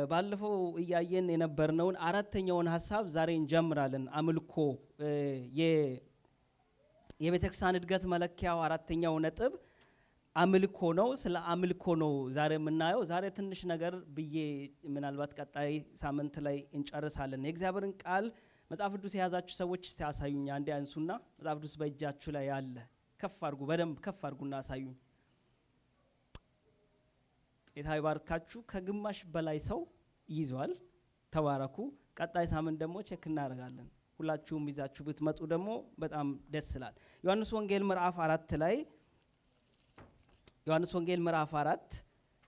ባለፈው እያየን የነበርነውን አራተኛውን ሐሳብ ዛሬ እንጀምራለን። አምልኮ የቤተክርስቲያን እድገት መለኪያው አራተኛው ነጥብ አምልኮ ነው። ስለ አምልኮ ነው ዛሬ የምናየው። ዛሬ ትንሽ ነገር ብዬ ምናልባት ቀጣይ ሳምንት ላይ እንጨርሳለን። የእግዚአብሔርን ቃል መጽሐፍ ቅዱስ የያዛችሁ ሰዎች ሲያሳዩኝ አንዴ አንሱና መጽሐፍ ቅዱስ በእጃችሁ ላይ ያለ ከፍ አድርጉ፣ በደንብ ከፍ አድርጉና አሳዩኝ። ጌታ ይባርካችሁ። ከግማሽ በላይ ሰው ይዟል። ተባረኩ። ቀጣይ ሳምንት ደግሞ ቼክ እናደርጋለን። ሁላችሁም ይዛችሁ ብትመጡ ደግሞ በጣም ደስ ይላል። ዮሐንስ ወንጌል ምዕራፍ 4 ላይ ዮሐንስ ወንጌል ምዕራፍ 4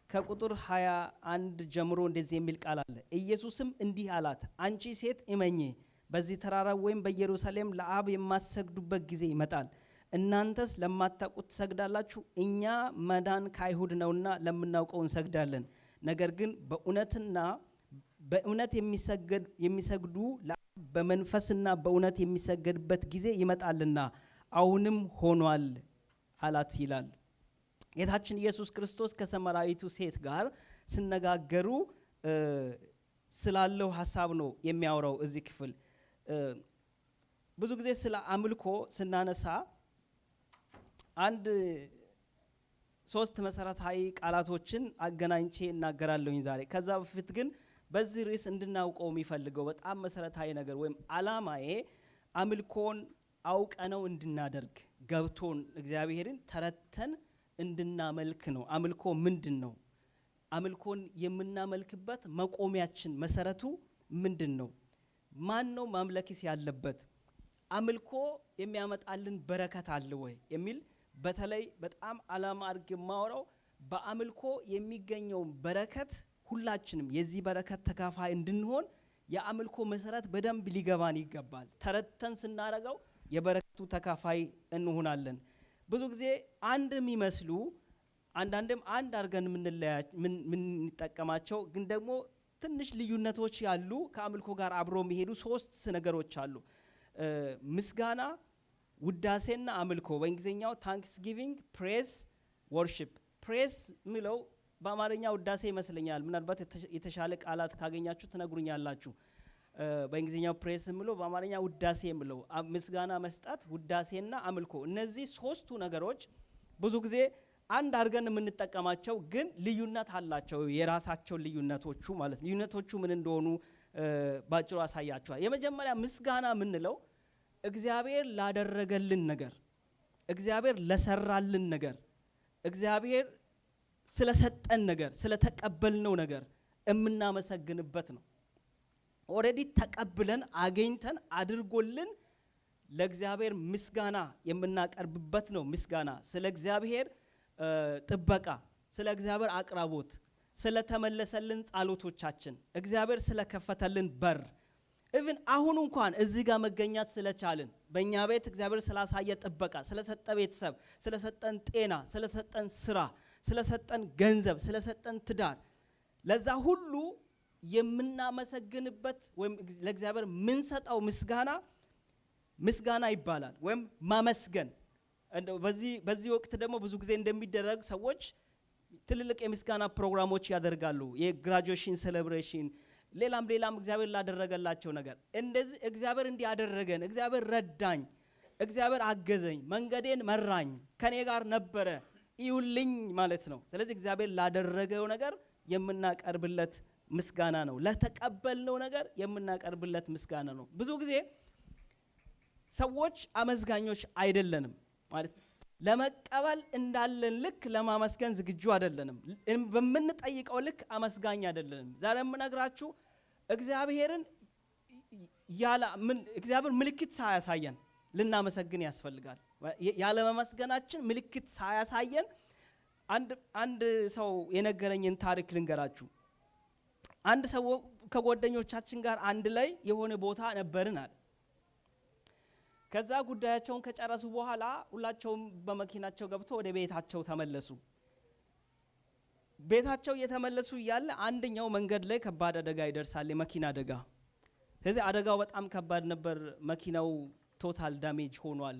ከቁጥር 21 ጀምሮ እንደዚህ የሚል ቃል አለ። ኢየሱስም እንዲህ አላት፣ አንቺ ሴት እመኚ፣ በዚህ ተራራ ወይም በኢየሩሳሌም ለአብ የማትሰግዱበት ጊዜ ይመጣል። እናንተስ ለማታውቁት ትሰግዳላችሁ። እኛ መዳን ከአይሁድ ነውና ለምናውቀው እንሰግዳለን። ነገር ግን በእውነት የሚሰግዱ በመንፈስና በእውነት የሚሰገድበት ጊዜ ይመጣልና አሁንም ሆኗል አላት ይላል። ጌታችን ኢየሱስ ክርስቶስ ከሰማራዊቱ ሴት ጋር ሲነጋገሩ ስላለው ሐሳብ ነው የሚያወራው። እዚህ ክፍል ብዙ ጊዜ ስለ አምልኮ ስናነሳ አንድ ሶስት መሰረታዊ ቃላቶችን አገናኝቼ እናገራለሁኝ ዛሬ። ከዛ በፊት ግን በዚህ ርዕስ እንድናውቀው የሚፈልገው በጣም መሰረታዊ ነገር ወይም አላማዬ አምልኮን አውቀነው እንድናደርግ ገብቶን እግዚአብሔርን ተረተን እንድናመልክ ነው። አምልኮ ምንድን ነው? አምልኮን የምናመልክበት መቆሚያችን መሰረቱ ምንድን ነው? ማን ነው ማምለክስ ያለበት? አምልኮ የሚያመጣልን በረከት አለ ወይ የሚል በተለይ በጣም አላማ አድርጌ የማወራው በአምልኮ የሚገኘው በረከት ሁላችንም የዚህ በረከት ተካፋይ እንድንሆን የአምልኮ መሰረት በደንብ ሊገባን ይገባል። ተረተን ስናረገው የበረከቱ ተካፋይ እንሆናለን። ብዙ ጊዜ አንድ የሚመስሉ አንዳንድም አንድ አድርገን የምንጠቀማቸው ግን ደግሞ ትንሽ ልዩነቶች ያሉ ከአምልኮ ጋር አብሮ የሚሄዱ ሶስት ነገሮች አሉ። ምስጋና፣ ውዳሴና አምልኮ። በእንግሊዝኛው ታንክስ ጊቪንግ፣ ፕሬዝ፣ ወርሺፕ። ፕሬዝ የሚለው በአማርኛ ውዳሴ ይመስለኛል። ምናልባት የተሻለ ቃላት ካገኛችሁ ትነግሩኛላችሁ። በእንግሊዝኛው ፕሬዝ የሚለው በአማርኛ ውዳሴ የሚለው ምስጋና መስጠት፣ ውዳሴና አምልኮ። እነዚህ ሶስቱ ነገሮች ብዙ ጊዜ አንድ አድርገን የምንጠቀማቸው ግን ልዩነት አላቸው። የራሳቸው ልዩነቶቹ ማለት ልዩነቶቹ ምን እንደሆኑ ባጭሩ አሳያችኋል። የመጀመሪያ ምስጋና የምንለው እግዚአብሔር ላደረገልን ነገር፣ እግዚአብሔር ለሰራልን ነገር፣ እግዚአብሔር ስለሰጠን ነገር፣ ስለተቀበልነው ነገር የምናመሰግንበት ነው። ኦልሬዲ ተቀብለን አገኝተን አድርጎልን ለእግዚአብሔር ምስጋና የምናቀርብበት ነው። ምስጋና ስለ እግዚአብሔር ጥበቃ፣ ስለ እግዚአብሔር አቅራቦት፣ ስለተመለሰልን ጸሎቶቻችን፣ እግዚአብሔር ስለከፈተልን በር፣ ኢቭን አሁን እንኳን እዚህ ጋር መገኘት ስለቻልን በእኛ ቤት እግዚአብሔር ስላሳየ ጥበቃ፣ ስለሰጠ ቤተሰብ፣ ስለሰጠን ጤና፣ ስለሰጠን ስራ፣ ስለሰጠን ገንዘብ፣ ስለሰጠን ትዳር፣ ለዛ ሁሉ የምናመሰግንበት ወይም ለእግዚአብሔር ምንሰጠው ምስጋና ይባላል ወይም ማመስገን። በዚህ ወቅት ደግሞ ብዙ ጊዜ እንደሚደረግ ሰዎች ትልልቅ የምስጋና ፕሮግራሞች ያደርጋሉ። የግራጁዌሽን ሴሌብሬሽን፣ ሌላም እግዚአብሔር ላደረገላቸው ነገር እንደዚህ እግዚአብሔር እንዲያደረገን፣ እግዚአብሔር ረዳኝ፣ እግዚአብሔር አገዘኝ፣ መንገዴን መራኝ፣ ከኔ ጋር ነበረ ይውልኝ ማለት ነው። ስለዚህ እግዚአብሔር ላደረገው ነገር የምናቀርብለት ምስጋና ነው። ለተቀበልነው ነገር የምናቀርብለት ምስጋና ነው። ብዙ ጊዜ ሰዎች አመስጋኞች አይደለንም ማለት ለመቀበል እንዳለን ልክ ለማመስገን ዝግጁ አይደለንም። በምንጠይቀው ልክ አመስጋኝ አይደለንም። ዛሬ የምነግራችሁ እግዚአብሔር ምልክት ሳያሳየን ልናመሰግን ያስፈልጋል። ያለ መመስገናችን ምልክት ሳያሳየን አንድ ሰው የነገረኝን ታሪክ ልንገራችሁ። አንድ ሰው ከጓደኞቻችን ጋር አንድ ላይ የሆነ ቦታ ነበርን አለ። ከዛ ጉዳያቸውን ከጨረሱ በኋላ ሁላቸውም በመኪናቸው ገብተው ወደ ቤታቸው ተመለሱ። ቤታቸው እየተመለሱ እያለ አንደኛው መንገድ ላይ ከባድ አደጋ ይደርሳል፣ የመኪና አደጋ። ስለዚህ አደጋው በጣም ከባድ ነበር። መኪናው ቶታል ዳሜጅ ሆኗል።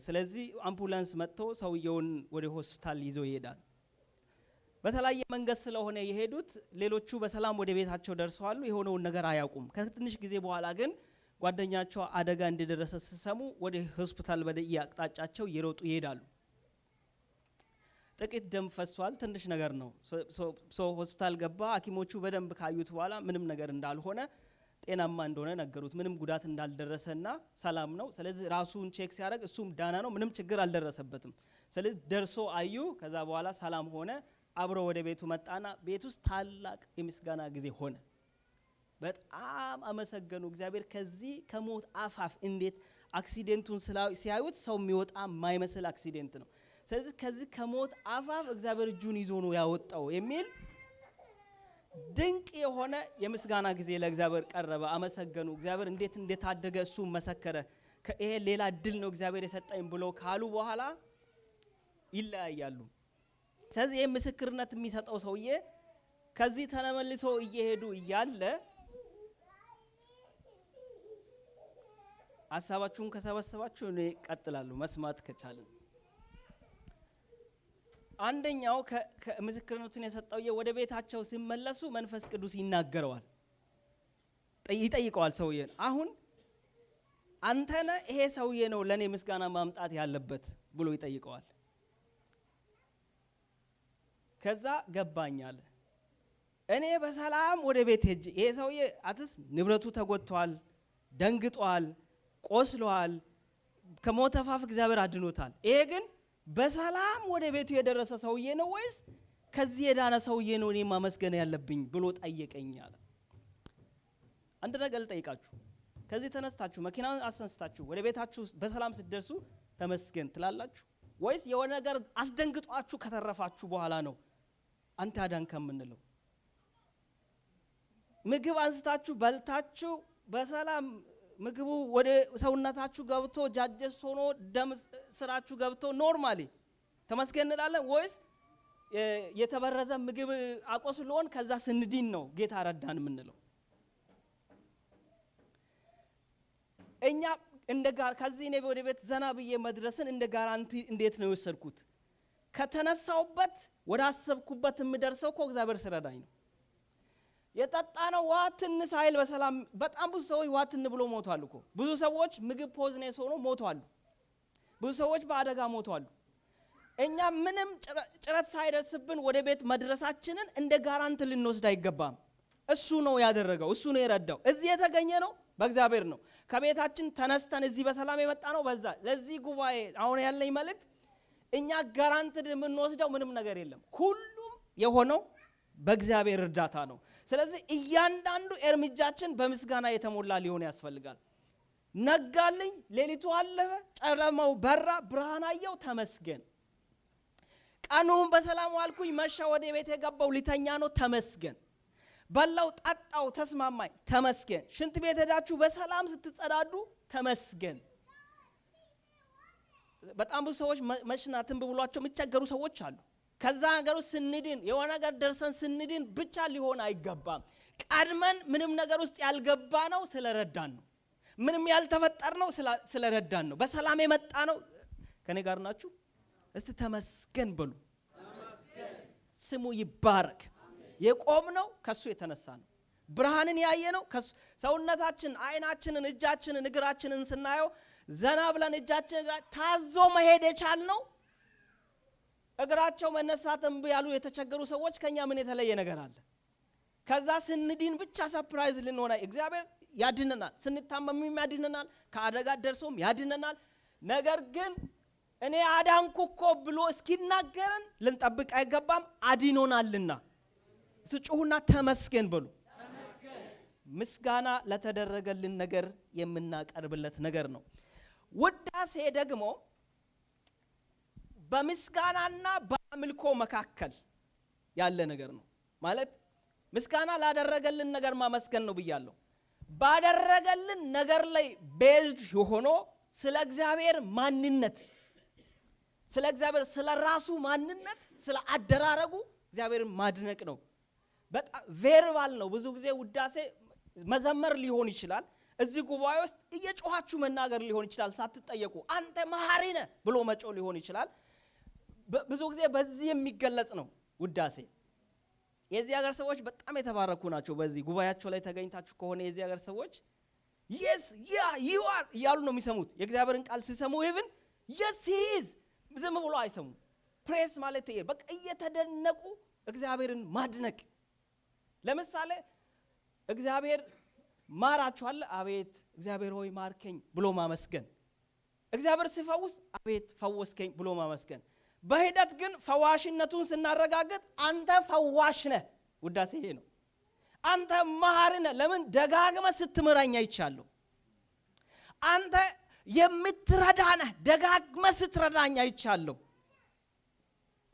ስለዚህ አምቡላንስ መጥቶ ሰውየውን ወደ ሆስፒታል ይዞ ይሄዳል። በተለያየ መንገድ ስለሆነ የሄዱት ሌሎቹ በሰላም ወደ ቤታቸው ደርሰዋል። የሆነውን ነገር አያውቁም። ከትንሽ ጊዜ በኋላ ግን ጓደኛቸው አደጋ እንደደረሰ ሲሰሙ ወደ ሆስፒታል በየአቅጣጫቸው እየሮጡ ይሄዳሉ። ጥቂት ደም ፈሷል፣ ትንሽ ነገር ነው። ሆስፒታል ገባ። ሐኪሞቹ በደንብ ካዩት በኋላ ምንም ነገር እንዳልሆነ ጤናማ እንደሆነ ነገሩት። ምንም ጉዳት እንዳልደረሰና ሰላም ነው። ስለዚህ ራሱን ቼክ ሲያደርግ እሱም ዳና ነው፣ ምንም ችግር አልደረሰበትም። ስለዚህ ደርሶ አዩ። ከዛ በኋላ ሰላም ሆነ። አብሮ ወደ ቤቱ መጣና ቤት ውስጥ ታላቅ የምስጋና ጊዜ ሆነ። በጣም አመሰገኑ እግዚአብሔር። ከዚህ ከሞት አፋፍ እንዴት አክሲደንቱን ሲያዩት ሰው የሚወጣ የማይመስል አክሲደንት ነው። ስለዚህ ከዚህ ከሞት አፋፍ እግዚአብሔር እጁን ይዞ ነው ያወጣው የሚል ድንቅ የሆነ የምስጋና ጊዜ ለእግዚአብሔር ቀረበ። አመሰገኑ እግዚአብሔር እንዴት እንደታደገ እሱ መሰከረ። ይሄ ሌላ እድል ነው እግዚአብሔር የሰጠኝ ብሎ ካሉ በኋላ ይለያያሉ። ስለዚህ ምስክርነት የሚሰጠው ሰውዬ ከዚህ ተመልሶ እየሄዱ እያለ ሐሳባችሁን ከሰበሰባችሁ እኔ እቀጥላለሁ መስማት ከቻለን። አንደኛው ከምስክርነቱን የሰጠው ወደ ቤታቸው ሲመለሱ መንፈስ ቅዱስ ይናገረዋል፣ ይጠይቀዋል ሰውዬን። አሁን አንተነ ይሄ ሰውዬ ነው ለኔ ምስጋና ማምጣት ያለበት ብሎ ይጠይቀዋል። ከዛ ገባኛል እኔ በሰላም ወደ ቤት ሄጄ ይሄ ሰውዬ አትስ ንብረቱ ተጎድቷል፣ ደንግጧል፣ ቆስሏል፣ ከሞት አፋፍ እግዚአብሔር አድኖታል። ይሄ ግን በሰላም ወደ ቤቱ የደረሰ ሰውዬ ነው ወይስ ከዚህ የዳነ ሰውዬ ነው እኔ ማመስገን ያለብኝ ብሎ ጠየቀኛል። አንድ ነገር ልጠይቃችሁ። ከዚህ ተነስታችሁ መኪናውን አስነስታችሁ ወደ ቤታችሁ በሰላም ስትደርሱ ተመስገን ትላላችሁ ወይስ የሆነ ነገር አስደንግጧችሁ ከተረፋችሁ በኋላ ነው አንተ አዳንከ የምንለው? ምግብ አንስታችሁ በልታችሁ በሰላም ምግቡ ወደ ሰውነታችሁ ገብቶ ጃጀስት ሆኖ ደም ስራችሁ ገብቶ ኖርማሊ ተመስገን እንላለን ወይስ የተበረዘ ምግብ አቆስሎን ከዛ ስንዲን ነው ጌታ ረዳን የምንለው? እኛ እንደጋር ከዚህ ነው ወደ ቤት ዘና ብዬ መድረስን እንደ ጋራንቲ እንዴት ነው የወሰድኩት? ከተነሳውበት ወደ አሰብኩበት የምደርሰው እኮ እግዚአብሔር ስለረዳኝ ነው። የጠጣነው ዋትን ሳይል በሰላም በጣም ብዙ ሰዎች ዋትን ብሎ ሞቷል እኮ። ብዙ ሰዎች ምግብ ፖዝኔስ ሆኖ ሞቷል። ብዙ ሰዎች በአደጋ ሞቷል። እኛ ምንም ጭረት ሳይደርስብን ወደ ቤት መድረሳችንን እንደ ጋራንቲ ልንወስድ አይገባም። እሱ ነው ያደረገው፣ እሱ ነው የረዳው። እዚህ የተገኘ ነው በእግዚአብሔር ነው። ከቤታችን ተነስተን እዚህ በሰላም የመጣ ነው በዛ። ለዚህ ጉባኤ አሁን ያለኝ መልእክት እኛ ጋራንቲ የምንወስደው ምንም ነገር የለም። ሁሉም የሆነው በእግዚአብሔር እርዳታ ነው። ስለዚህ እያንዳንዱ እርምጃችን በምስጋና የተሞላ ሊሆን ያስፈልጋል። ነጋልኝ፣ ሌሊቱ አለፈ፣ ጨለማው በራ፣ ብርሃን አየው፣ ተመስገን። ቀኑን በሰላም ዋልኩኝ፣ መሻ፣ ወደ ቤት የገባው ሊተኛ ነው፣ ተመስገን። በላው፣ ጠጣው፣ ተስማማኝ፣ ተመስገን። ሽንት ቤት ሄዳችሁ በሰላም ስትጸዳዱ ተመስገን። በጣም ብዙ ሰዎች መሽናትን ብሏቸው የሚቸገሩ ሰዎች አሉ። ከዛ ነገሩ ስንድን የሆነ ነገር ደርሰን ስንድን ብቻ ሊሆን አይገባም። ቀድመን ምንም ነገር ውስጥ ያልገባ ነው ስለረዳን ነው። ምንም ያልተፈጠር ነው ስለረዳን ነው። በሰላም የመጣ ነው። ከኔ ጋር ናችሁ? እስቲ ተመስገን በሉ። ስሙ ይባረክ። የቆም ነው ከሱ የተነሳ ነው። ብርሃንን ያየ ነው ከሱ። ሰውነታችን፣ አይናችንን፣ እጃችንን፣ እግራችንን ስናየው ዘና ብለን እጃችን ታዞ መሄድ የቻል ነው። እግራቸው መነሳትም ያሉ የተቸገሩ ሰዎች ከኛ ምን የተለየ ነገር አለ? ከዛ ስንዲን ብቻ ሰርፕራይዝ ልንሆን እግዚአብሔር ያድነናል። ስንታመምም ያድነናል፣ ከአደጋ ደርሶም ያድነናል። ነገር ግን እኔ አዳንኩ እኮ ብሎ እስኪናገረን ልንጠብቅ አይገባም። አድኖናልና ስጩሁና ተመስገን በሉ። ምስጋና ለተደረገልን ነገር የምናቀርብለት ነገር ነው። ውዳሴ ደግሞ በምስጋናና በአምልኮ መካከል ያለ ነገር ነው። ማለት ምስጋና ላደረገልን ነገር ማመስገን ነው ብያለሁ። ባደረገልን ነገር ላይ ቤዝድ ሆኖ ስለ እግዚአብሔር ማንነት፣ ስለ እግዚአብሔር ስለ ራሱ ማንነት፣ ስለ አደራረጉ እግዚአብሔርን ማድነቅ ነው። በጣም ቬርባል ነው። ብዙ ጊዜ ውዳሴ መዘመር ሊሆን ይችላል። እዚህ ጉባኤ ውስጥ እየጮኻችሁ መናገር ሊሆን ይችላል። ሳትጠየቁ አንተ መሐሪ ነህ ብሎ መጮህ ሊሆን ይችላል። ብዙ ጊዜ በዚህ የሚገለጽ ነው። ውዳሴ። የዚህ ሀገር ሰዎች በጣም የተባረኩ ናቸው። በዚህ ጉባኤያቸው ላይ ተገኝታችሁ ከሆነ የዚህ ሀገር ሰዎች yes yeah you are እያሉ ነው የሚሰሙት። የእግዚአብሔርን ቃል ሲሰሙ even yes he is ዝም ብሎ አይሰሙም። ፕሬስ ማለት ይሄ በቃ እየተደነቁ እግዚአብሔርን ማድነቅ። ለምሳሌ እግዚአብሔር ማራችኋል፣ አቤት እግዚአብሔር ሆይ ማርከኝ ብሎ ማመስገን። እግዚአብሔር ሲፈውስ አቤት ፈወስከኝ ብሎ ማመስገን። በሂደት ግን ፈዋሽነቱን ስናረጋግጥ አንተ ፈዋሽ ነህ፣ ውዳሴ ይሄ ነው። አንተ መሐሪ ነህ፣ ለምን ደጋግመህ ስትምረኝ አይቻለሁ። አንተ የምትረዳ ነህ፣ ደጋግመህ ስትረዳኝ አይቻለሁ።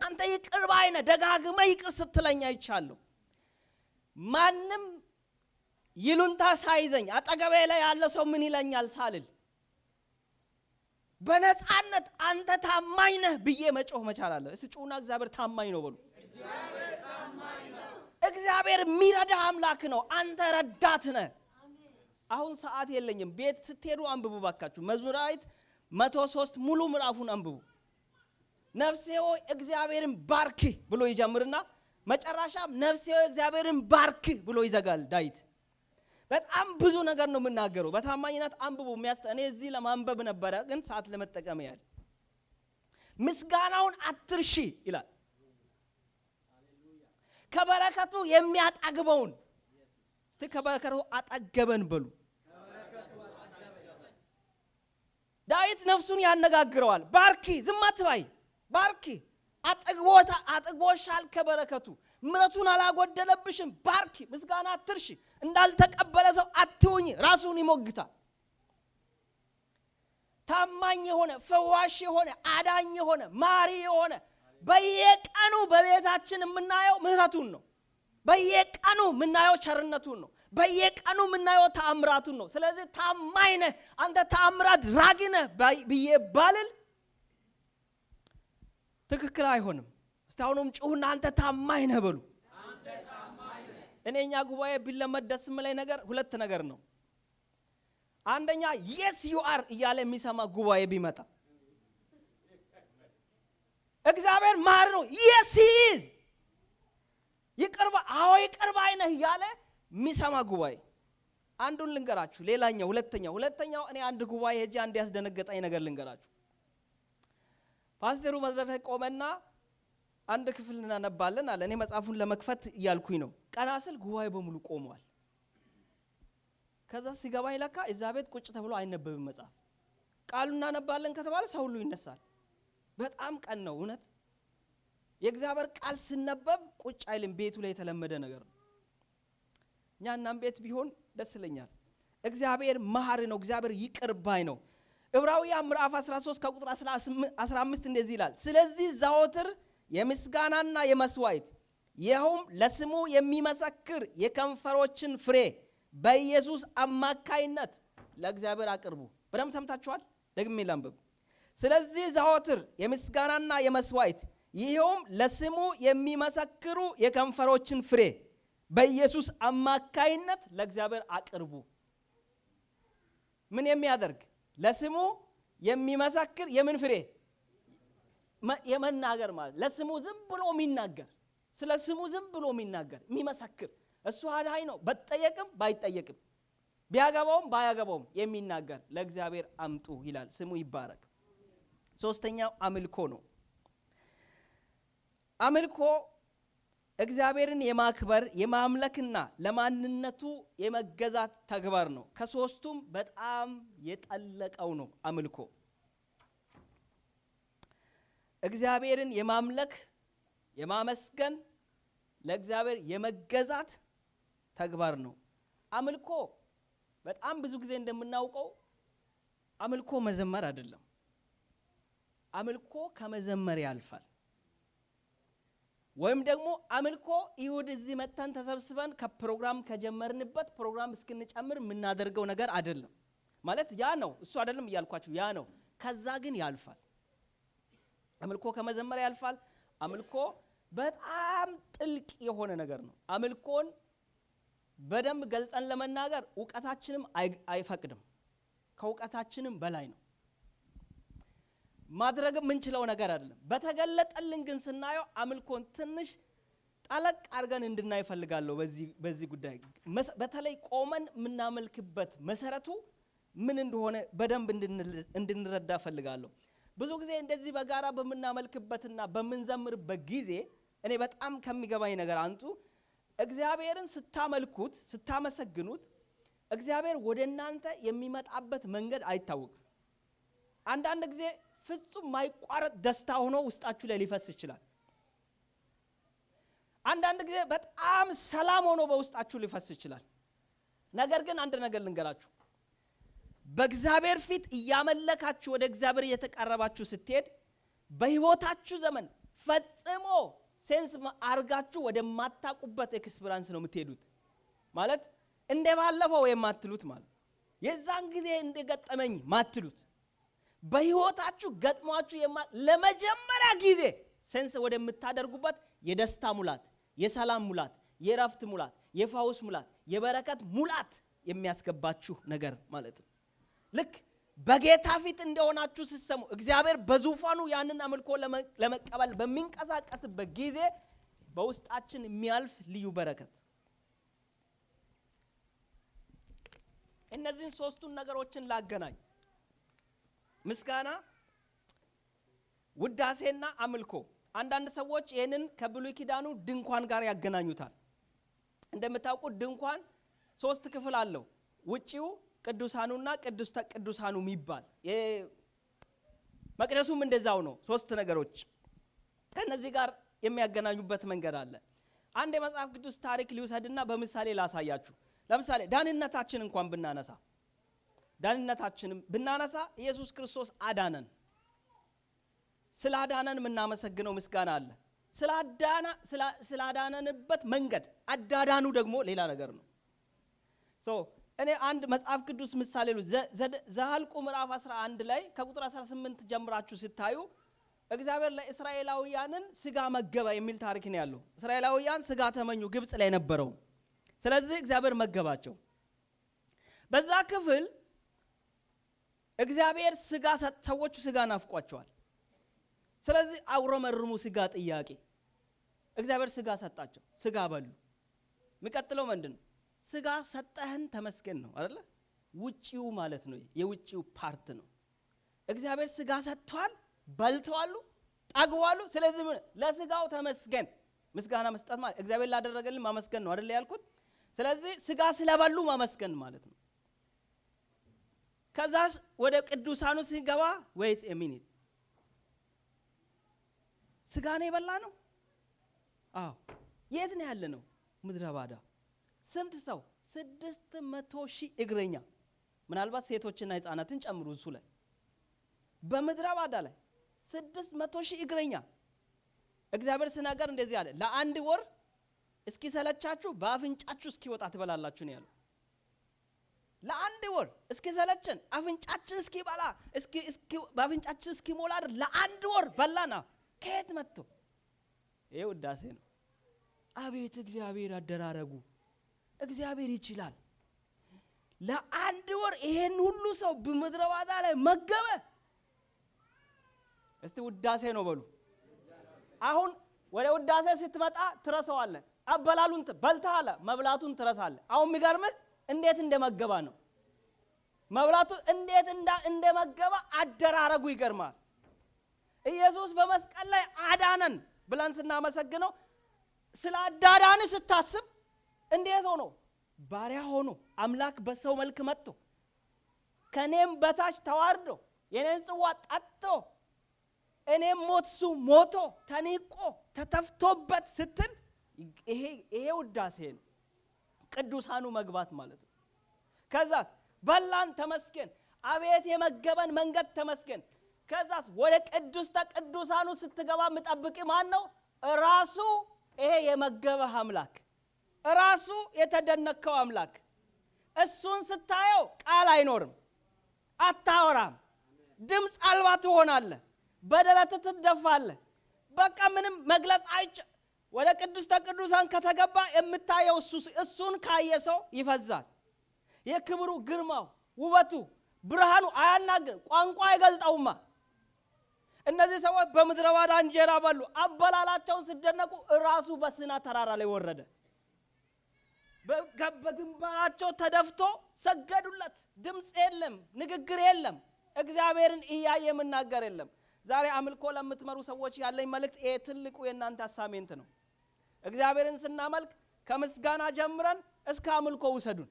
አንተ ይቅር ባይ ነህ፣ ደጋግመህ ይቅር ስትለኝ አይቻለሁ። ማንም ይሉንታ ሳይዘኝ አጠገቤ ላይ ያለ ሰው ምን ይለኛል ሳልል በነፃነት አንተ ታማኝ ነህ ብዬ መጮህ መቻል አለ። እስቲ ጩና እግዚአብሔር ታማኝ ነው በሉ። እግዚአብሔር ታማኝ ነው። እግዚአብሔር የሚረዳ አምላክ ነው። አንተ ረዳት ነህ። አሁን ሰዓት የለኝም። ቤት ስትሄዱ አንብቡ ባካችሁ። መዝሙረ ዳዊት 103 ሙሉ ምዕራፉን አንብቡ። ነፍሴ ሆይ እግዚአብሔርን ባርክ ብሎ ይጀምርና መጨረሻ ነፍሴ ሆይ እግዚአብሔርን ባርክ ብሎ ይዘጋል ዳዊት። በጣም ብዙ ነገር ነው የምናገረው። በታማኝነት አንብቡ። እኔ እዚህ ለማንበብ ነበረ ግን ሰዓት ለመጠቀም ያህል ምስጋናውን አትርሺ ይላል። ከበረከቱ የሚያጠግበውን እስቲ ከበረከቱ አጠገበን በሉ። ዳዊት ነፍሱን ያነጋግረዋል። ባርኪ፣ ዝም አትበይ፣ ባርኪ፣ አጠግቦሻል ከበረከቱ፣ ምሕረቱን አላጎደለብሽም፣ ባርኪ፣ ምስጋና አትርሺ። እንዳልተቀበለ ሰው አትሁኝ። ራሱን ይሞግታል። ታማኝ የሆነ ፈዋሽ የሆነ አዳኝ የሆነ ማሪ የሆነ በየቀኑ በቤታችን የምናየው ምሕረቱን ነው። በየቀኑ የምናየው ቸርነቱን ነው። በየቀኑ የምናየው ተአምራቱን ነው። ስለዚህ ታማኝ ነህ አንተ፣ ተአምራት ራጊ ነህ ብዬ ባልል ትክክል አይሆንም። እስቲ አሁንም ጩሁና አንተ ታማኝ ነህ በሉ። አንተ ታማኝ ነህ። እኔኛ ጉባኤ ቢለመድ ደስ የሚለኝ ነገር ሁለት ነገር ነው። አንደኛ yes you are እያለ የሚሰማ ጉባኤ ቢመጣ፣ እግዚአብሔር ማር ነው yes he is፣ ይቅርባ አዎ ይቅርባ አይነህ እያለ የሚሰማ ጉባኤ። አንዱን ልንገራችሁ። ሌላኛው ሁለተኛው እኔ አንድ ጉባኤ ሄጄ አንድ ያስደነገጠኝ ነገር ልንገራችሁ። ፓስተሩ መድረክ ላይ ቆመና አንድ ክፍል እናነባለን አለ። እኔ መጽሐፉን ለመክፈት እያልኩኝ ነው። ቀና ስል ጉባኤ በሙሉ ቆመዋል። ከዛ ሲገባኝ ለካ እዛ ቤት ቁጭ ተብሎ አይነበብም መጽሐፍ። ቃሉን እናነባለን ከተባለ ሰው ሁሉ ይነሳል። በጣም ቀን ነው እውነት። የእግዚአብሔር ቃል ሲነበብ ቁጭ አይልም። ቤቱ ላይ የተለመደ ነገር ነው። እኛናም ቤት ቢሆን ደስ ይለኛል። እግዚአብሔር መሐሪ ነው። እግዚአብሔር ይቅር ባይ ነው። ዕብራውያን ምዕራፍ 13 ከቁጥር 15 እንደዚህ ይላል፣ ስለዚህ ዘወትር የምስጋናና የመስዋዕት ይኸውም ለስሙ የሚመሰክር የከንፈሮችን ፍሬ በኢየሱስ አማካይነት ለእግዚአብሔር አቅርቡ። በደንብ ሰምታችኋል። ደግሜ ላንብብ። ስለዚህ ዘወትር የምስጋናና የመስዋዕት ይኸውም ለስሙ የሚመሰክሩ የከንፈሮችን ፍሬ በኢየሱስ አማካይነት ለእግዚአብሔር አቅርቡ። ምን የሚያደርግ? ለስሙ የሚመሰክር የምን ፍሬ? የመናገር ማለት ለስሙ ዝም ብሎ የሚናገር፣ ስለ ስሙ ዝም ብሎ የሚናገር የሚመሰክር። እሱ አዳኝ ነው፣ በጠየቅም ባይጠየቅም ቢያገባውም ባያገባውም የሚናገር ለእግዚአብሔር አምጡ ይላል። ስሙ ይባረክ። ሶስተኛው አምልኮ ነው። አምልኮ እግዚአብሔርን የማክበር የማምለክና ለማንነቱ የመገዛት ተግባር ነው። ከሶስቱም በጣም የጠለቀው ነው አምልኮ። እግዚአብሔርን የማምለክ የማመስገን ለእግዚአብሔር የመገዛት ተግባር ነው። አምልኮ በጣም ብዙ ጊዜ እንደምናውቀው አምልኮ መዘመር አይደለም። አምልኮ ከመዘመር ያልፋል። ወይም ደግሞ አምልኮ ይሁድ እዚህ መተን ተሰብስበን ከፕሮግራም ከጀመርንበት ፕሮግራም እስክንጨምር የምናደርገው ነገር አይደለም። ማለት ያ ነው፣ እሱ አይደለም እያልኳችሁ ያ ነው። ከዛ ግን ያልፋል። አምልኮ ከመዘመር ያልፋል። አምልኮ በጣም ጥልቅ የሆነ ነገር ነው። አምልኮን በደንብ ገልጸን ለመናገር ዕውቀታችንም አይፈቅድም። ከዕውቀታችንም በላይ ነው። ማድረግ የምንችለው ነገር አይደለም። በተገለጠልን ግን ስናየው አምልኮን ትንሽ ጣለቅ አርገን እንድናይ ፈልጋለሁ በዚህ ጉዳይ በተለይ ቆመን ምናመልክበት መሰረቱ ምን እንደሆነ በደንብ እንድንረዳ ፈልጋለሁ። ብዙ ጊዜ እንደዚህ በጋራ በመናመልክበትና በመንዘምርበት ጊዜ እኔ በጣም ከሚገባኝ ነገር አንቱ እግዚአብሔርን ስታመልኩት ስታመሰግኑት እግዚአብሔር ወደናንተ የሚመጣበት መንገድ አይታወቅም። አንዳንድ ጊዜ ፍጹም ማይቋረጥ ደስታ ሆኖ ውስጣችሁ ላይ ሊፈስ ይችላል። አንዳንድ ጊዜ በጣም ሰላም ሆኖ በውስጣችሁ ሊፈስ ይችላል። ነገር ግን አንድ ነገር ልንገራችሁ፣ በእግዚአብሔር ፊት እያመለካችሁ ወደ እግዚአብሔር እየተቃረባችሁ ስትሄድ በህይወታችሁ ዘመን ፈጽሞ ሴንስ አርጋችሁ ወደ ማታቁበት ኤክስፒሪያንስ ነው የምትሄዱት። ማለት እንደባለፈው የማትሉት ማለት የዛን ጊዜ እንደገጠመኝ ማትሉት በህይወታችሁ ገጥሟችሁ ለመጀመሪያ ጊዜ ሴንስ ወደ ምታደርጉበት የደስታ ሙላት፣ የሰላም ሙላት፣ የረፍት ሙላት፣ የፈውስ ሙላት፣ የበረከት ሙላት የሚያስገባችሁ ነገር ማለት ነው። ልክ በጌታ ፊት እንደሆናችሁ ሲሰሙ እግዚአብሔር በዙፋኑ ያንን አምልኮ ለመቀበል በሚንቀሳቀስበት ጊዜ በውስጣችን የሚያልፍ ልዩ በረከት። እነዚህን ሶስቱን ነገሮችን ላገናኝ፣ ምስጋና፣ ውዳሴና አምልኮ። አንዳንድ ሰዎች ይሄንን ከብሉይ ኪዳኑ ድንኳን ጋር ያገናኙታል። እንደምታውቁት ድንኳን 3 ክፍል አለው። ውጪው ቅዱሳኑና ቅድስተ ቅዱሳኑ የሚባል መቅደሱም እንደዛው ነው። 3 ነገሮች ከነዚህ ጋር የሚያገናኙበት መንገድ አለ። አንድ የመጽሐፍ ቅዱስ ታሪክ ሊውሰድና በምሳሌ ላሳያችሁ። ለምሳሌ ዳንነታችን እንኳን ብናነሳ ኢየሱስ ክርስቶስ አዳነን። ስላዳነን የምናመሰግነው ምስጋና አለ። ስላዳነንበት መንገድ አዳዳኑ ደግሞ ሌላ ነገር ነው። እኔ አንድ መጽሐፍ ቅዱስ ምሳሌ ዘኍልቍ ምዕራፍ 11 ላይ ከቁጥር 18 ጀምራችሁ ስታዩ እግዚአብሔር ለእስራኤላውያንን ስጋ መገበ የሚል ታሪክ ነው ያለው። እስራኤላውያን ስጋ ተመኙ ግብጽ ላይ ነበረው። ስለዚህ እግዚአብሔር መገባቸው። በዛ ክፍል እግዚአብሔር ስጋ ሰዎቹ ስጋ ናፍቋቸዋል። ስለዚህ አውረመርሙ ስጋ ጥያቄ እግዚአብሔር ስጋ ሰጣቸው፣ ስጋ በሉ። የሚቀጥለው ምንድነው? ስጋ ሰጠህን ተመስገን ነው አይደለ? ውጪው ማለት ነው፣ የውጪው ፓርት ነው። እግዚአብሔር ስጋ ሰጥቷል፣ በልተዋሉ፣ ጠግቧሉ። ስለዚህ ለስጋው ተመስገን። ምስጋና መስጠት ማለት እግዚአብሔር ላደረገልን ማመስገን ነው አይደል ያልኩት? ስለዚህ ስጋ ስለበሉ ማመስገን ማለት ነው። ከዛ ወደ ቅዱሳኑ ሲገባ wait a minute ስጋ ነው የበላ ነው? አዎ። የት ነው ያለ ነው? ምድረ ባዳ። ስንት ሰው? 600,000 እግረኛ፣ ምናልባት ሴቶችና ህፃናትን ጨምሩ እሱ ላይ በምድረ ባዳ ላይ 600,000 እግረኛ። እግዚአብሔር ሲናገር እንደዚህ አለ፣ ለአንድ ወር እስኪ ሰለቻችሁ በአፍንጫችሁ እስኪወጣ ትበላላችሁ ነው ያለው። ለአንድ ወር እስኪ ሰለችን አፍንጫችን እስኪ ባላ እስኪ በአፍንጫችን እስኪ ሞላ ለአንድ ወር በላና ከየት መጥቶ? ይሄ ውዳሴ ነው። አቤት እግዚአብሔር አደራረጉ! እግዚአብሔር ይችላል። ለአንድ ወር ይሄን ሁሉ ሰው በምድረ ባዳ ላይ መገበ። እስቲ ውዳሴ ነው በሉ። አሁን ወደ ውዳሴ ስትመጣ ትረሳዋለህ። አበላሉን በልተሃል፣ መብላቱን ትረሳለህ። አሁን የሚገርምህ እንዴት እንደመገባ ነው። መብላቱ እንዴት እንደመገባ አደራረጉ ይገርማል። ኢየሱስ በመስቀል ላይ አዳነን ብለን ስናመሰግነው ስለ አዳዳን ስታስብ እንዴት ሆኖ ባሪያ ሆኖ አምላክ በሰው መልክ መጥቶ ከኔም በታች ተዋርዶ የኔን ጽዋ ጠጥቶ እኔም ሞትሱ ሞቶ ተኒቆ ተተፍቶበት ስትል ይሄ ውዳሴ ነው። ቅዱሳኑ መግባት ማለት ነው። ከዛስ በላን ተመስገን፣ አቤት የመገበን መንገድ ተመስገን። ከዛስ ወደ ቅዱስተ ቅዱሳኑ ስትገባ ምጠብቅ ማን ነው? ራሱ ይሄ የመገበህ አምላክ፣ ራሱ የተደነከው አምላክ። እሱን ስታየው ቃል አይኖርም፣ አታወራም፣ ድምፅ አልባ ትሆናለህ፣ በደረትህ ትደፋለህ። በቃ ምንም መግለጽ ወደ ቅዱስተ ቅዱሳን ከተገባ የምታየው እሱን ካየ ሰው ይፈዛል። የክብሩ ግርማው ውበቱ ብርሃኑ አያናግር፣ ቋንቋ አይገልጠውማ። እነዚህ ሰዎች በምድረ በዳ እንጀራ በሉ። አበላላቸውን ሲደነቁ ራሱ በሲና ተራራ ላይ ወረደ። በግንባራቸው ተደፍቶ ሰገዱለት። ድምፅ የለም፣ ንግግር የለም፣ እግዚአብሔርን እያየ መናገር የለም። ዛሬ አምልኮ ለምትመሩ ሰዎች ያለኝ መልእክት ይሄ ትልቁ የእናንተ አሳይመንት ነው። እግዚአብሔርን ስናመልክ ከምስጋና ጀምረን እስከ አምልኮ ውሰዱን።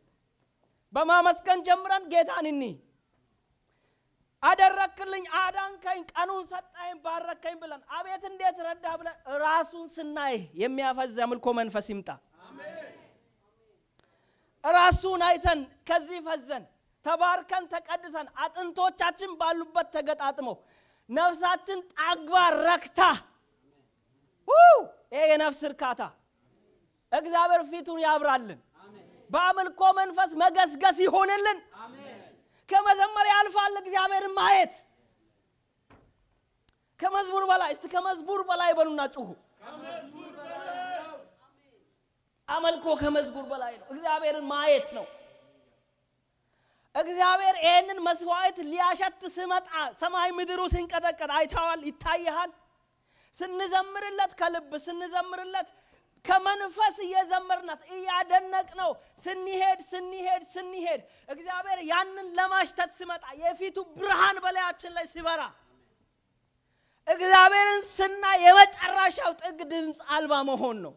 በማመስገን ጀምረን ጌታን እንይ። አደረክልኝ፣ አዳንከኝ፣ ቀኑን ሰጣኝ፣ ባረከኝ ብለን አቤት እንዴት ረዳ ብለን ራሱን ስናይ የሚያፈዝ አምልኮ መንፈስ ይምጣ። ራሱን አይተን ከዚህ ፈዘን ተባርከን ተቀድሰን አጥንቶቻችን ባሉበት ተገጣጥመው ነፍሳችን ጣግባ ረክታ ይሄ የነፍስ እርካታ እግዚአብሔር ፊቱን ያብራልን። በአምልኮ መንፈስ መገስገስ ይሆንልን። ከመዘመር ያልፋል እግዚአብሔርን ማየት። ከመዝሙር በላይ እስቲ ከመዝሙር በላይ በሉና ጩሁ። አምልኮ ከመዝሙር በላይ ነው። እግዚአብሔርን ማየት ነው። እግዚአብሔር ይሄንን መስዋዕት ሊያሸት ሲመጣ ሰማይ ምድሩ ሲንቀጠቀጥ አይታዋል፣ ይታያል። ስንዘምርለት ከልብ ስንዘምርለት ከመንፈስ እየዘመርናት እያደነቅ ነው ስንሄድ እግዚአብሔር ያንን ለማሽተት ሲመጣ የፊቱ ብርሃን በላያችን ላይ ሲበራ እግዚአብሔርን ስና የመጨረሻው ጥግ ድምፅ አልባ መሆን ነው።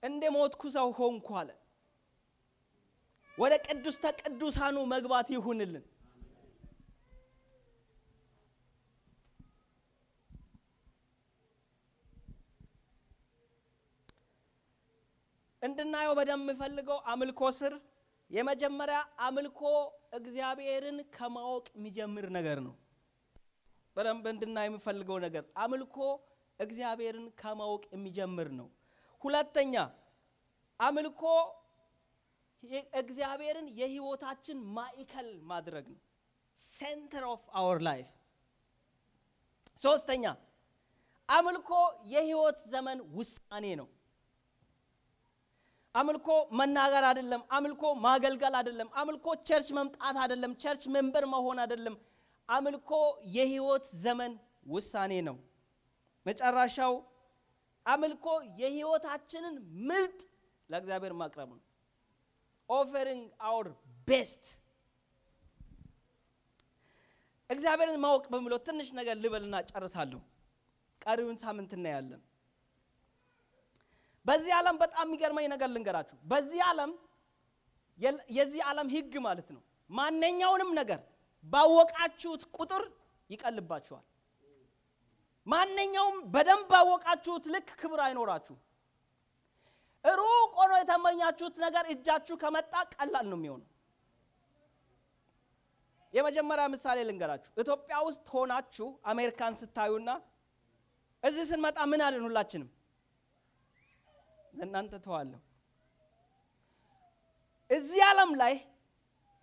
እንደ ሞትኩ ሰው ሆንኩ አለ። ወደ ቅዱስተ ቅዱሳኑ መግባት ይሁንልን። እንድናየው በደም የምፈልገው አምልኮ ስር የመጀመሪያ አምልኮ እግዚአብሔርን ከማወቅ የሚጀምር ነገር ነው። በደንብ እንድናየው የምፈልገው ነገር አምልኮ እግዚአብሔርን ከማወቅ የሚጀምር ነው። ሁለተኛ አምልኮ እግዚአብሔርን የህይወታችን ማዕከል ማድረግ ነው። ሴንተር ኦፍ አወር ላይፍ። ሶስተኛ አምልኮ የህይወት ዘመን ውሳኔ ነው። አምልኮ መናገር አይደለም። አምልኮ ማገልገል አይደለም። አምልኮ ቸርች መምጣት አይደለም። ቸርች ሜምበር መሆን አይደለም። አምልኮ የህይወት ዘመን ውሳኔ ነው። መጨረሻው አምልኮ የህይወታችንን ምርጥ ለእግዚአብሔር ማቅረብ ነው። offering our best። እግዚአብሔርን ማወቅ በሚለው ትንሽ ነገር ልበልና ጨርሳለሁ። ቀሪውን ሳምንት እናያለን። በዚህ ዓለም በጣም የሚገርመኝ ነገር ልንገራችሁ። በዚህ ዓለም የዚህ ዓለም ህግ ማለት ነው ማንኛውንም ነገር ባወቃችሁት ቁጥር ይቀልባችኋል። ማንኛውም በደንብ ባወቃችሁት ልክ ክብር አይኖራችሁ። ሩቅ ሆኖ የተመኛችሁት ነገር እጃችሁ ከመጣ ቀላል ነው የሚሆነው። የመጀመሪያ ምሳሌ ልንገራችሁ። ኢትዮጵያ ውስጥ ሆናችሁ አሜሪካን ስታዩና እዚህ ስንመጣ ምን አለን? ሁላችንም ለእናንተ ተዋለሁ። እዚህ ዓለም ላይ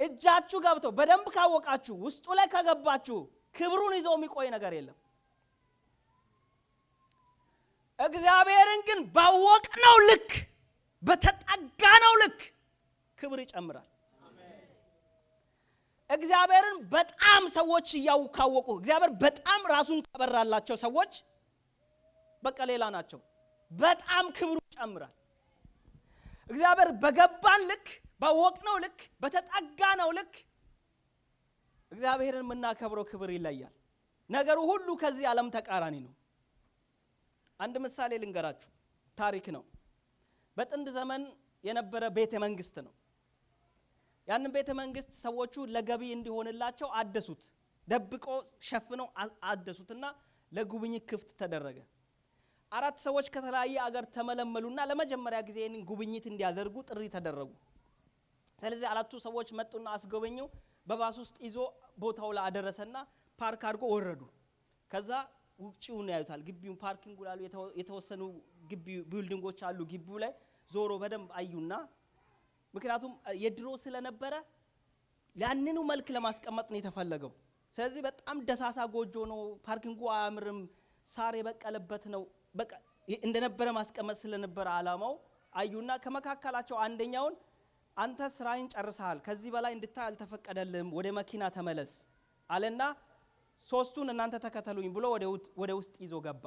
እጃችሁ ገብቶ በደንብ ካወቃችሁ ውስጡ ላይ ከገባችሁ ክብሩን ይዞ የሚቆይ ነገር የለም። እግዚአብሔርን ግን ባወቅነው ልክ በተጠጋነው ልክ ክብር ይጨምራል። እግዚአብሔርን በጣም ሰዎች ካወቁ እግዚአብሔር በጣም ራሱን ከበራላቸው ሰዎች በቃ ሌላ ናቸው። በጣም ክብሩ ይጨምራል። እግዚአብሔር በገባን ልክ ባወቅነው ልክ በተጠጋነው ልክ እግዚአብሔርን የምናከብረው ክብር ይለያል። ነገሩ ሁሉ ከዚህ ዓለም ተቃራኒ ነው። አንድ ምሳሌ ልንገራችሁ። ታሪክ ነው። በጥንት ዘመን የነበረ ቤተ መንግስት ነው። ያንን ቤተ መንግስት ሰዎቹ ለገቢ እንዲሆንላቸው አደሱት። ደብቆ ሸፍነው አደሱትና ለጉብኝት ክፍት ተደረገ። 4 ሰዎች ከተለያየ አገር ተመለመሉና ለመጀመሪያ ጊዜ ይህንን ጉብኝት እንዲያደርጉ ጥሪ ተደረጉ። ስለዚህ 4ቱ ሰዎች መጡና አስጎበኙ። በባስ ውስጥ ይዞ ቦታው ላይ አደረሰና ፓርክ አድርጎ ወረዱ። ከዛ ውጪውን ያዩታል። ግቢውን ፓርኪንግ ላይ የተወሰኑ ግቢ ቢልዲንጎች አሉ። ግቢው ላይ ዞሮ በደንብ አዩና ምክንያቱም የድሮ ስለነበረ ያንኑ መልክ ለማስቀመጥ ነው የተፈለገው። ስለዚህ በጣም ደሳሳ ጎጆ ነው። ፓርኪንጉ አያምርም። ሳር የበቀለበት ነው። በቃ እንደነበረ ማስቀመጥ ስለነበረ አላማው አዩና ከመካከላቸው አንደኛውን አንተ ስራይን ጨርሰሃል፣ ከዚህ በላይ እንድታይ አልተፈቀደልህም፣ ወደ መኪና ተመለስ አለና ሶስቱን እናንተ ተከተሉኝ ብሎ ወደ ውስጥ ይዞ ገባ።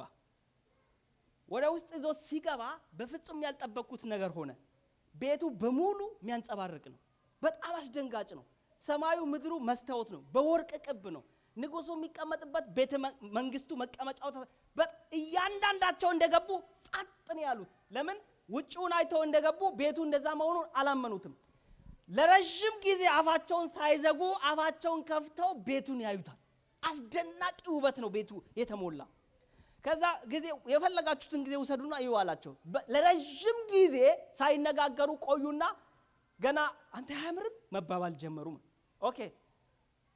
ወደ ውስጥ ይዞ ሲገባ በፍጹም ያልጠበቁት ነገር ሆነ። ቤቱ በሙሉ የሚያንጸባርቅ ነው። በጣም አስደንጋጭ ነው። ሰማዩ ምድሩ መስታወት ነው። በወርቅ ቅብ ነው። ንጉሱ የሚቀመጥበት ቤተ መንግስቱ መቀመጫው እያንዳንዳቸው እንደገቡ ጸጥ ነው ያሉት። ለምን? ውጪውን አይተው እንደገቡ ቤቱ እንደዛ መሆኑን አላመኑትም። ለረጅም ጊዜ አፋቸውን ሳይዘጉ አፋቸውን ከፍተው ቤቱን ያዩታል። አስደናቂ ውበት ነው ቤቱ የተሞላ። ከዛ ጊዜ የፈለጋችሁትን ጊዜ ውሰዱና እዩ አላቸው። ለረጅም ጊዜ ሳይነጋገሩ ቆዩና ገና አንተ አያምርም መባባል ጀመሩ። ኦኬ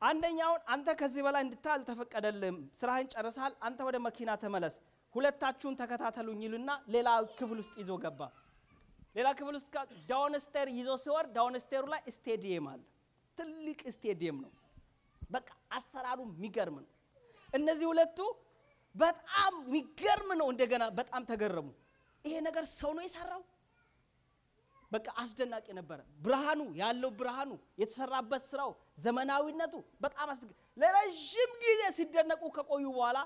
አንደኛውን አንተ ከዚህ በላይ እንድታይ አልተፈቀደልህም፣ ስራህን ጨርሰሃል፣ አንተ ወደ መኪና ተመለስ፣ ሁለታችሁን ተከታተሉኝ ይሉና ሌላ ክፍል ውስጥ ይዞ ገባ። ሌላ ክፍል ውስጥ ዳውንስቴር ይዞ ሲወርድ ዳውንስቴሩ ላይ ስቴዲየም አለ። ትልቅ ስቴዲየም ነው። በቃ አሰራሩ የሚገርም ነው። እነዚህ ሁለቱ በጣም የሚገርም ነው። እንደገና በጣም ተገረሙ። ይሄ ነገር ሰው ነው የሰራው? በቃ አስደናቂ ነበር። ብርሃኑ ያለው ብርሃኑ የተሰራበት ስራው ዘመናዊነቱ በጣም ለረጅም ጊዜ ሲደነቁ ከቆዩ በኋላ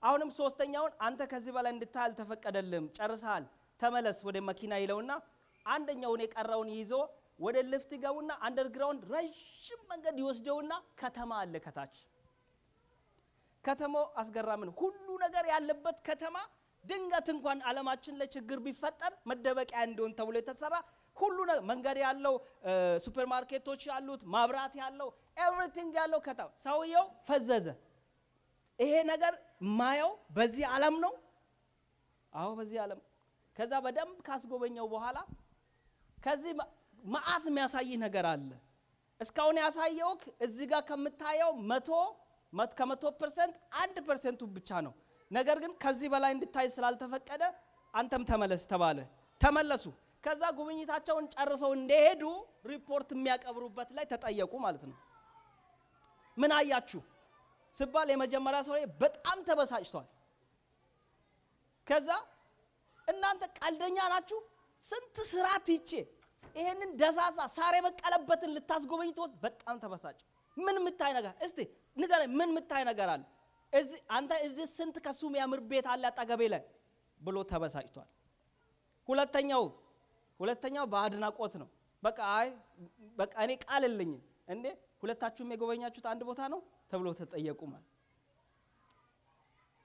አሁንም ሶስተኛውን አንተ ከዚህ በላይ እንድታይ አልተፈቀደልህም፣ ጨርሰሃል፣ ተመለስ ወደ መኪና ይለውና አንደኛውን የቀረውን ይዞ ወደ ልፍት ይገቡና አንደርግራውንድ ረጅም መንገድ ይወስደውና ከተማ አለ ከታች። ከተማው አስገራሚ ነው። ሁሉ ነገር ያለበት ከተማ። ድንገት እንኳን ዓለማችን ላይ ችግር ቢፈጠር መደበቂያ እንዲሆን ተብሎ የተሰራ ሁሉ መንገድ ያለው ሱፐርማርኬቶች ያሉት ማብራት ያለው ኤቭሪቲንግ ያለው ከተማ። ሰውየው ፈዘዘ። ይሄ ነገር ማየው በዚህ ዓለም ነው? አዎ በዚህ ዓለም። ከዛ በደንብ ካስጎበኘው በኋላ ከዚህ ማአት የሚያሳይ ነገር አለ። እስካሁን ያሳየውክ እዚህ ጋር ከምታየው 100% 1% ብቻ ነው። ነገር ግን ከዚህ በላይ እንድታይ ስላልተፈቀደ አንተም ተመለስ ተባለ። ተመለሱ። ከዛ ጉብኝታቸውን ጨርሰው እንደሄዱ ሪፖርት የሚያቀብሩበት ላይ ተጠየቁ ማለት ነው። ምን አያችሁ ሲባል የመጀመሪያ ሰው በጣም ተበሳጭቷል። ከዛ እናንተ ቀልደኛ ናችሁ፣ ስንት ስራ ትቼ ይሄንን ደሳሳ ሳር የበቀለበትን ልታስጎበኝ ተወስ። በጣም ተበሳጭ። ምን ምታይ ነገር እስቲ ንገረኝ፣ ምን ምታይ ነገር አለ? አንተ እዚህ ስንት ከሱ የሚያምር ቤት አለ አጠገቤ ላይ ብሎ ተበሳጭቷል። ሁለተኛው በአድናቆት ነው። በቃ እኔ ቃል የለኝም እንዴ ሁለታችሁም የጎበኛችሁት አንድ ቦታ ነው ተብሎ ተጠየቁ ማለት።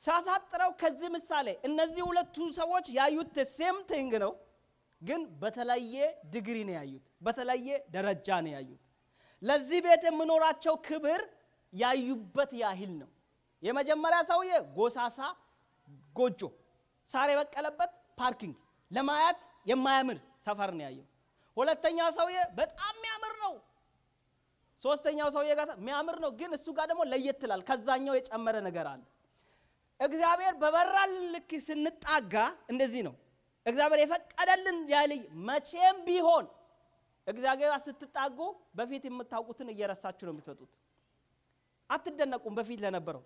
ሳሳጥረው ከዚህ ምሳሌ እነዚህ ሁለቱ ሰዎች ያዩት ሴም ቲንግ ነው፣ ግን በተለየ ዲግሪ ነው ያዩት፣ በተለየ ደረጃ ነው ያዩት። ለዚህ ቤት የምኖራቸው ክብር ያዩበት ያህል ነው። የመጀመሪያ ሰውዬ ጎሳሳ ጎጆ ሳር የበቀለበት ፓርኪንግ ለማየት የማያምር ሰፈር ነው ያየው። ሁለተኛ ሰውዬ በጣም የሚያምር ነው። ሶስተኛው ሰውዬ ጋር የሚያምር ነው፣ ግን እሱ ጋር ደግሞ ለየት ይላል። ከዛኛው የጨመረ ነገር አለ። እግዚአብሔር በበራል ልክ ስንጣጋ እንደዚህ ነው። እግዚአብሔር የፈቀደልን ያለ መቼም ቢሆን እግዚአብሔር ስትጣጉ በፊት የምታውቁትን እየረሳችሁ ነው የምትወጡት። አትደነቁም። በፊት ለነበረው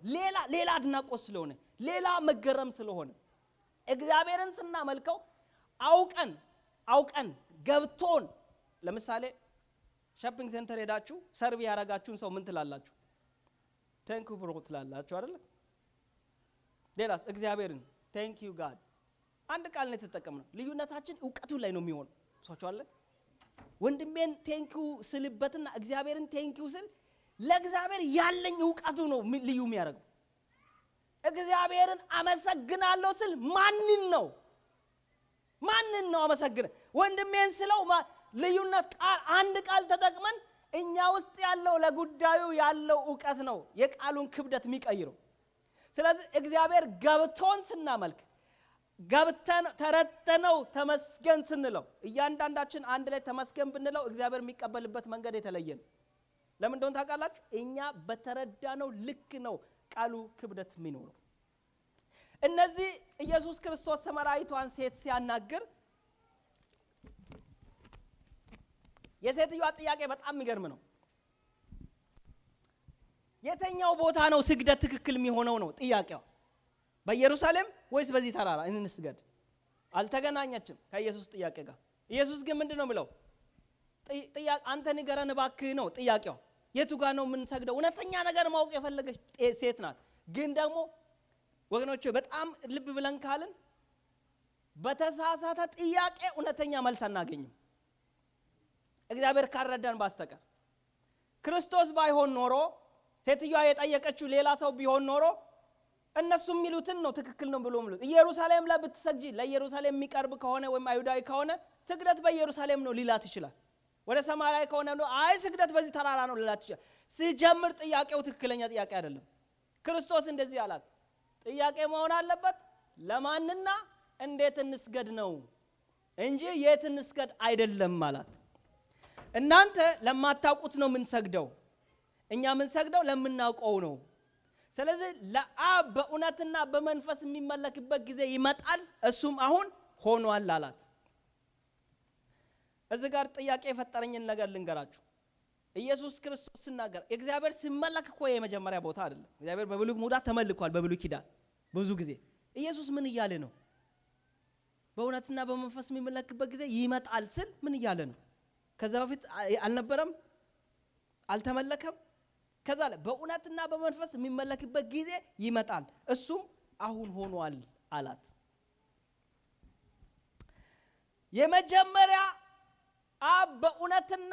ሌላ አድናቆት ስለሆነ ሌላ መገረም ስለሆነ እግዚአብሔርን ስናመልከው አውቀን ገብቶን። ለምሳሌ ሾፒንግ ሴንተር ሄዳችሁ ሰርቪ ያረጋችሁን ሰው ምን ትላላችሁ? ቴንክ ዩ ብሮ ትላላችሁ አይደል? ሌላስ እግዚአብሔርን ቴንክ ዩ ጋድ። አንድ ቃል ነው የተጠቀምነው። ልዩነታችን ዕውቀቱ ላይ ነው የሚሆነው። ሰዎቻለ ወንድሜን ቴንክ ዩ ስልበትና እግዚአብሔርን ቴንክ ዩ ስል ለእግዚአብሔር ያለኝ ዕውቀቱ ነው ልዩ የሚያደርገው። እግዚአብሔርን አመሰግናለሁ ስል ማንን ነው አመሰግነ? ወንድሜን ስለው ልዩነት ቃል አንድ ቃል ተጠቅመን እኛ ውስጥ ያለው ለጉዳዩ ያለው ዕውቀት ነው የቃሉን ክብደት የሚቀይረው። ስለዚህ እግዚአብሔር ገብቶን ስናመልክ ገብተን ተረተነው ተመስገን ስንለው እያንዳንዳችን አንድ ላይ ተመስገን ብንለው እግዚአብሔር የሚቀበልበት መንገድ የተለየ ነው። ለምን እንደሆነ ታውቃላችሁ? እኛ በተረዳነው ልክ ነው ቃሉ ክብደት የሚኖረው። እነዚህ ኢየሱስ ክርስቶስ ሰማራዊቷን ሴት ሲያናግር የሴትዮዋ ጥያቄ በጣም የሚገርም ነው። የትኛው ቦታ ነው ስግደት ትክክል የሚሆነው ነው ጥያቄው። በኢየሩሳሌም ወይስ በዚህ ተራራ እንስገድ? አልተገናኘችም ከኢየሱስ ጥያቄ ጋር። ኢየሱስ ግን ምንድነው የሚለው? አንተ ንገረን እባክህ ነው ጥያቄው። የቱ ጋር ነው የምንሰግደው? እውነተኛ ነገር ማወቅ የፈለገች ሴት ናት። ግን ደግሞ ወገኖቼ በጣም ልብ ብለን ካልን በተሳሳተ ጥያቄ እውነተኛ መልስ አናገኝም እግዚአብሔር ካረዳን በስተቀር። ክርስቶስ ባይሆን ኖሮ ሴትዮዋ የጠየቀችው ሌላ ሰው ቢሆን ኖሮ እነሱ የሚሉትን ነው ትክክል ነው ብሎ ማለት ኢየሩሳሌም ላይ ብትሰግጂ ለኢየሩሳሌም የሚቀርብ ከሆነ ወይም አይሁዳዊ ከሆነ ስግደት በኢየሩሳሌም ነው ሊላት ይችላል። ወደ ሰማርያ ከሆነ ነው አይ ስግደት በዚህ ተራራ ነው ሊላት ይችላል። ሲጀምር ጥያቄው ትክክለኛ ጥያቄ አይደለም። ክርስቶስ እንደዚህ አላት፣ ጥያቄ መሆን አለበት ለማንና እንዴት እንስገድ ነው እንጂ የት እንስገድ አይደለም ማለት። እናንተ ለማታውቁት ነው የምንሰግደው፣ እኛ የምንሰግደው ለምናውቀው ነው። ስለዚህ ለአብ በእውነትና በመንፈስ የሚመለክበት ጊዜ ይመጣል፣ እሱም አሁን ሆኗል አላት። እዚህ ጋር ጥያቄ የፈጠረኝን ነገር ልንገራችሁ። ኢየሱስ ክርስቶስ ሲናገር እግዚአብሔር ሲመለክ እኮ የመጀመሪያ ቦታ አይደለም። እግዚአብሔር በብሉይ ሙዳ ተመልኳል፣ በብሉይ ኪዳን ብዙ ጊዜ። ኢየሱስ ምን እያለ ነው? በእውነትና በመንፈስ የሚመለክበት ጊዜ ይመጣል ስል ምን እያለ ነው? ከዛ በፊት አልነበረም? አልተመለከም? ከዛ በእውነትና በመንፈስ የሚመለክበት ጊዜ ይመጣል፣ እሱም አሁን ሆኗል አላት። የመጀመሪያ አብ በእውነትና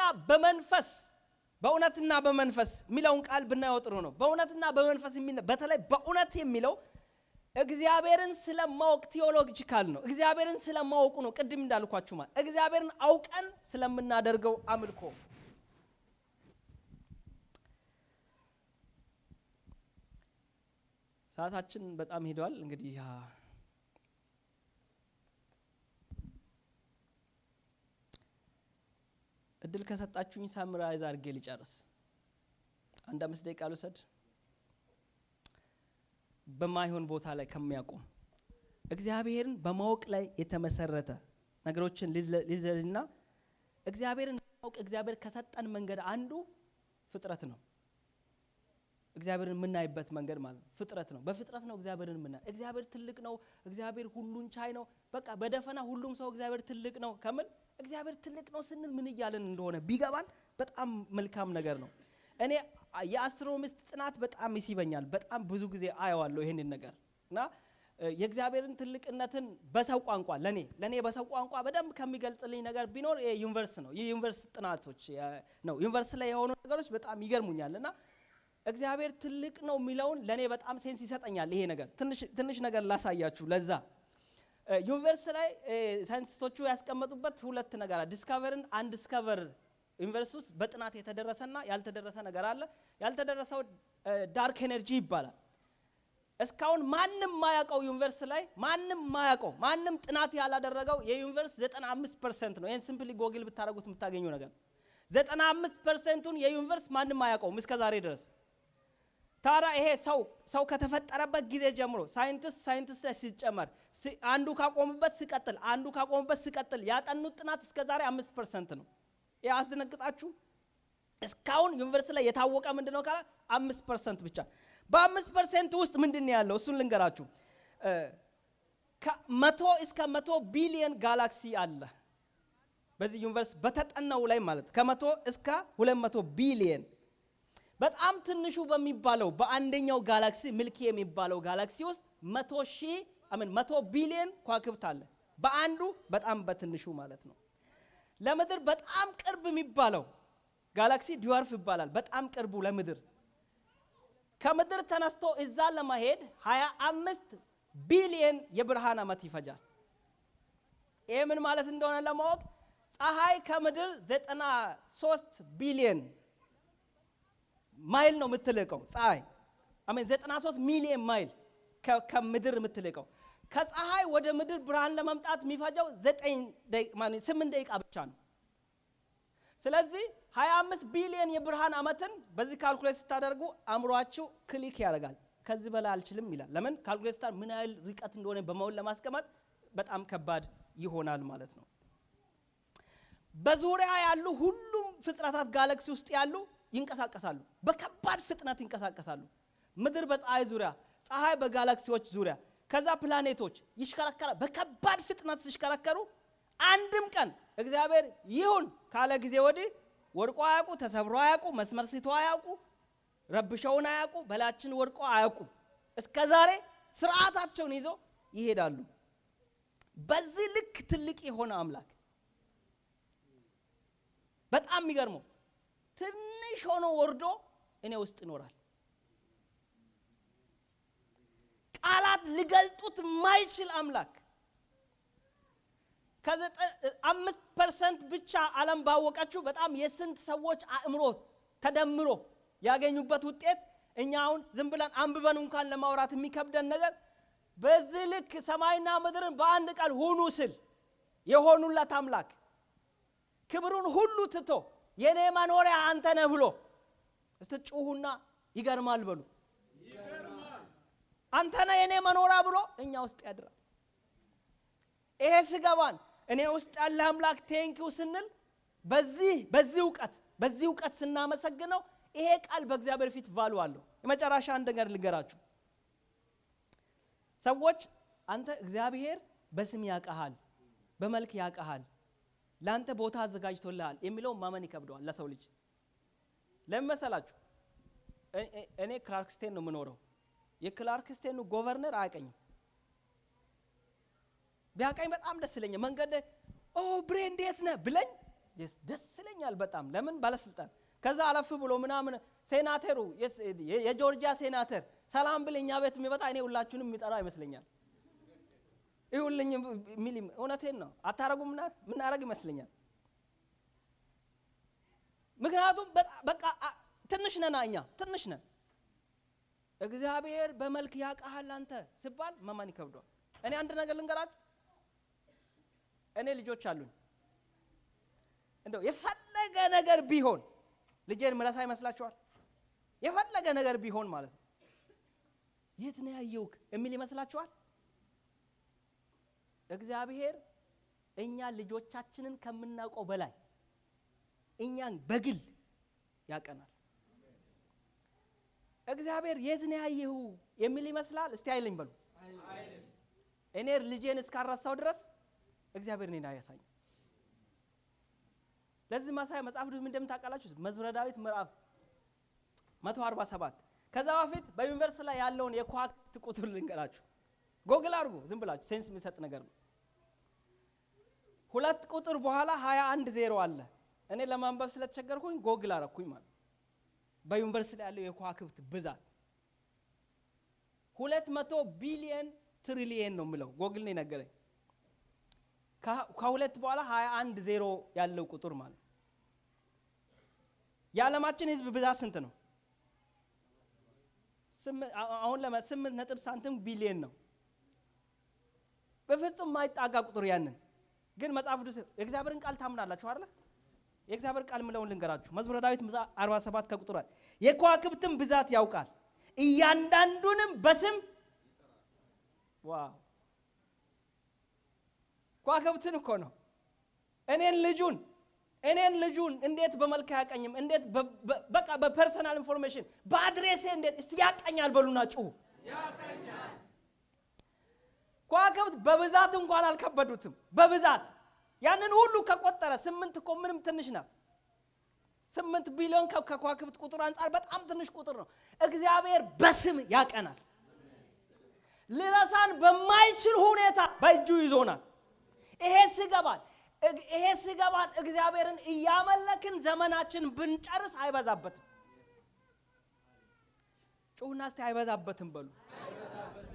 በመንፈስ የሚለውን ቃል ብናየው ጥሩ ነው። በእውነትና በመንፈስ የሚለው በተለይ በእውነት የሚለው እግዚአብሔርን ስለማወቅ ቴዎሎጂካል ነው። እግዚአብሔርን ስለማወቁ ነው። ቅድም እንዳልኳችሁ ማለት እግዚአብሔርን አውቀን ስለምናደርገው አምልኮ። ሰዓታችን በጣም ሄዷል። እንግዲህ እድል ከሰጣችሁኝ ሳምራይዝ አድርጌ ልጨርስ። አንድ 5 ደቂቃ ልውሰድ። በማይሆን ቦታ ላይ ከሚያቆም እግዚአብሔርን በማወቅ ላይ የተመሰረተ ነገሮችን ሊዘልና እግዚአብሔርን ማወቅ እግዚአብሔር ከሰጠን መንገድ አንዱ ፍጥረት ነው። እግዚአብሔርን የምናይበት መንገድ ማለት ነው ፍጥረት ነው። በፍጥረት ነው እግዚአብሔርን የምናይ። እግዚአብሔር ትልቅ ነው፣ እግዚአብሔር ሁሉን ቻይ ነው። በቃ በደፈና ሁሉም ሰው እግዚአብሔር ትልቅ ነው ከምን እግዚአብሔር ትልቅ ነው ስንል ምን እያለን እንደሆነ ቢገባን በጣም መልካም ነገር ነው። እኔ የአስትሮኖሚስት ጥናት በጣም ይሲበኛል። በጣም ብዙ ጊዜ አየዋለሁ ይሄንን ነገር እና የእግዚአብሔርን ትልቅነትን በሰው ቋንቋ ለኔ በሰው ቋንቋ በደንብ ከሚገልጽልኝ ነገር ቢኖር የዩኒቨርስ ነው። የዩኒቨርስ ጥናቶች ነው። ዩኒቨርስ ላይ የሆኑ ነገሮች በጣም ይገርሙኛልና እግዚአብሔር ትልቅ ነው የሚለውን ለኔ በጣም ሴንስ ይሰጠኛል። ይሄ ነገር ትንሽ ነገር ላሳያችሁ። ለዛ ዩኒቨርስ ላይ ሳይንቲስቶቹ ያስቀመጡበት ሁለት ነገር አለ። ዲስከቨርን አንዲስከቨር ዩኒቨርስ ውስጥ በጥናት የተደረሰና ያልተደረሰ ነገር አለ። ያልተደረሰው ዳርክ ኤነርጂ ይባላል። እስካሁን ማንም ማያውቀው ዩኒቨርስ ላይ ማንም ጥናት ያላደረገው የዩኒቨርስ 95% ነው። ይሄን ሲምፕሊ ጎግል ብታረጉት የምታገኙ ነገር 95%ን የዩኒቨርስ ማንም ማያውቀውም እስከዛሬ ድረስ። ታዲያ ይሄ ሰው ከተፈጠረበት ጊዜ ጀምሮ ሳይንቲስት ሲጨመር አንዱ ካቆመበት ሲቀጥል ያጠኑት ጥናት እስከዛሬ 5% ነው። ያስደነግጣችሁ? እስካሁን ዩኒቨርስ ላይ የታወቀ ምንድነው ካላ 5% ብቻ። በ5% ውስጥ ምንድነው ያለው? እሱን ልንገራችሁ። ከ100 እስከ 100 ቢሊየን ጋላክሲ አለ በዚህ ዩኒቨርስ በተጠናው ላይ ማለት ከ100 እስከ 200 ቢሊየን። በጣም ትንሹ በሚባለው በአንደኛው ጋላክሲ ሚልኪ የሚባለው ጋላክሲ ውስጥ 100 ቢሊየን ከዋክብት አለ። በአንዱ በጣም በትንሹ ማለት ነው። ለምድር በጣም ቅርብ የሚባለው ጋላክሲ ዲዋርፍ ይባላል። በጣም ቅርቡ ለምድር ከምድር ተነስቶ እዛ ለማሄድ 25 ቢሊየን የብርሃን ዓመት ይፈጃል። ይሄ ምን ማለት እንደሆነ ለማወቅ ፀሐይ ከምድር 93 ቢሊየን ማይል ነው የምትልቀው። ፀሐይ 93 ሚሊየን ማይል ከምድር የምትልቀው። ከፀሐይ ወደ ምድር ብርሃን ለመምጣት የሚፈጀው 8 ደቂቃ ብቻ ነው። ስለዚህ 25 ቢሊየን የብርሃን ዓመትን በዚህ ካልኩሌት ስታደርጉ አእምሮአችሁ ክሊክ ያደርጋል። ከዚህ በላይ አልችልም ይላል። ለምን? ካልኩሌት ስታር ምን ያህል ርቀት እንደሆነ በመሆን ለማስቀመጥ በጣም ከባድ ይሆናል ማለት ነው። በዙሪያ ያሉ ሁሉም ፍጥረታት ጋላክሲ ውስጥ ያሉ ይንቀሳቀሳሉ፣ በከባድ ፍጥነት ይንቀሳቀሳሉ። ምድር በፀሐይ ዙሪያ፣ ፀሐይ በጋላክሲዎች ዙሪያ፣ ከዛ ፕላኔቶች ይሽከረከራሉ። በከባድ ፍጥነት ሲሽከረከሩ አንድም ቀን እግዚአብሔር ይሁን ካለ ጊዜ ወዲህ ወርቆ አያውቁ፣ ተሰብሮ አያውቁ፣ መስመር ሲቶ አያውቁ፣ ረብሸውን አያውቁ፣ በላችን ወርቆ አያውቁ። እስከዛሬ ስርዓታቸውን ይዘው ይሄዳሉ። በዚህ ልክ ትልቅ የሆነ አምላክ በጣም የሚገርመው ትንሽ ሆኖ ወርዶ እኔ ውስጥ ይኖራል። ቃላት ሊገልጡት የማይችል አምላክ ከ5% ብቻ ዓለም ባወቀችው በጣም የስንት ሰዎች አእምሮ ተደምሮ ያገኙበት ውጤት እኛ አሁን ዝም ብለን አንብበን እንኳን ለማውራት የሚከብደን ነገር በዚህ ልክ ሰማይና ምድርን በአንድ ቃል ሁኑ ስል የሆኑለት አምላክ ክብሩን ሁሉ ትቶ የኔ መኖሪያ አንተ ነህ ብሎ እስትጩሁና ይገርማል በሉ። አንተ ነህ የኔ መኖሪያ ብሎ እኛ ውስጥ ያድራል። ይሄ ሲገባን እኔ ውስጥ ያለ አምላክ ቴንኪው ስንል በዚህ ዕውቀት ስናመሰግነው ይሄ ቃል በእግዚአብሔር ፊት ቫልዩ አለው። የመጨረሻ አንድ ነገር ልንገራችሁ። ሰዎች አንተ እግዚአብሔር በስም ያቀሃል፣ በመልክ ያቀሃል፣ ላንተ ቦታ አዘጋጅቶልሃል የሚለው ማመን ይከብደዋል ለሰው ልጅ። ለምን መሰላችሁ? እኔ ክላርክስቴን ነው የምኖረው። የክላርክስቴኑ ጎቨርነር አያቀኝም። ቢያቀኝ በጣም ደስ ይለኛል። መንገድ ብሬ እንዴት ነህ ብለኝ ደስ ይለኛል በጣም። ለምን ባለስልጣን። ከዛ አለፍ ብሎ ምናምን ሴናተሩ የጆርጂያ ሴናተር ሰላም ብለኛ ቤት የሚመጣ እኔ ሁላችሁንም የሚጠራ ይመስለኛል። ይሁንልኝ ሚሊ እውነቴን ነው። አታረጉም ምን አረግ ይመስለኛል። ምክንያቱም በቃ ትንሽ ነን እኛ ትንሽ ነን። እግዚአብሔር በመልክ ያቀሃል አንተ ሲባል ማመን ይከብደዋል። እኔ አንድ ነገር ልንገራችሁ። እኔ ልጆች አሉኝ። እንደው የፈለገ ነገር ቢሆን ልጄን ምረሳ ይመስላችኋል? የፈለገ ነገር ቢሆን ማለት ነው የት ነው ያየውክ የሚል ይመስላችኋል? እግዚአብሔር እኛ ልጆቻችንን ከምናውቀው በላይ እኛን በግል ያቀናል። እግዚአብሔር የት ነው ያየው የሚል ይመስላል? እስቲ አይልኝ በሉ። እኔ ልጄን እስካራሳው ድረስ እግዚአብሔር እኔን አያሳኝ። ለዚህ ማሳያ መጽሐፍ ቅዱስ ምን እንደምታውቃላችሁ? መዝሙረ ዳዊት ምዕራፍ 147 ከዛ በፊት በዩኒቨርሲቲ ላይ ያለውን የከዋክብት ቁጥር ልንገራችሁ። ጎግል አድርጉ ዝም ብላችሁ፣ ሴንስ የሚሰጥ ነገር ነው። 2 ቁጥር በኋላ 21 አለ። እኔ ለማንበብ ስለተቸገርኩኝ ጎግል አረኩኝ ማለት። በዩኒቨርሲቲ ላይ ያለው የከዋክብት ብዛት 200 ቢሊየን ትሪሊየን ነው የሚለው ጎግል ነው ነገረኝ። ከሁለት በኋላ 21 ያለው ቁጥር ማለት። የዓለማችን ህዝብ ብዛት ስንት ነው? አሁን ለ8 ሳንቲም ቢሊየን ነው። በፍጹም ማይጣጋ ቁጥር። ያንን ግን መጽሐፍ ቅዱስ የእግዚአብሔርን ቃል ታምናላችሁ አይደል? የእግዚአብሔር ቃል ምለውን ልንገራችሁ። መዝሙረ ዳዊት 47 ከቁጥር የከዋክብትን ብዛት ያውቃል እያንዳንዱንም በስም ዋው ከዋክብትን እኮ ነው። እኔን ልጁን እንዴት በመልክ ያቀኝም? እንዴት በቃ በፐርሰናል ኢንፎርሜሽን በአድሬሴ እንዴት እስቲ ያቀኛል በሉና ጩሁ። ያቀኛል። ከዋክብት በብዛት እንኳን አልከበዱትም። በብዛት ያንን ሁሉ ከቆጠረ 8 እኮ ምንም ትንሽ ናት። 8 ቢሊዮን ከከዋክብት ቁጥር አንፃር በጣም ትንሽ ቁጥር ነው። እግዚአብሔር በስም ያቀናል። ልረሳን በማይችል ሁኔታ በእጁ ይዞናል። ይሄ ሲገባን እግዚአብሔርን እያመለክን ዘመናችን ብንጨርስ አይበዛበትም። ጩሁና እስቲ አይበዛበትም በሉ።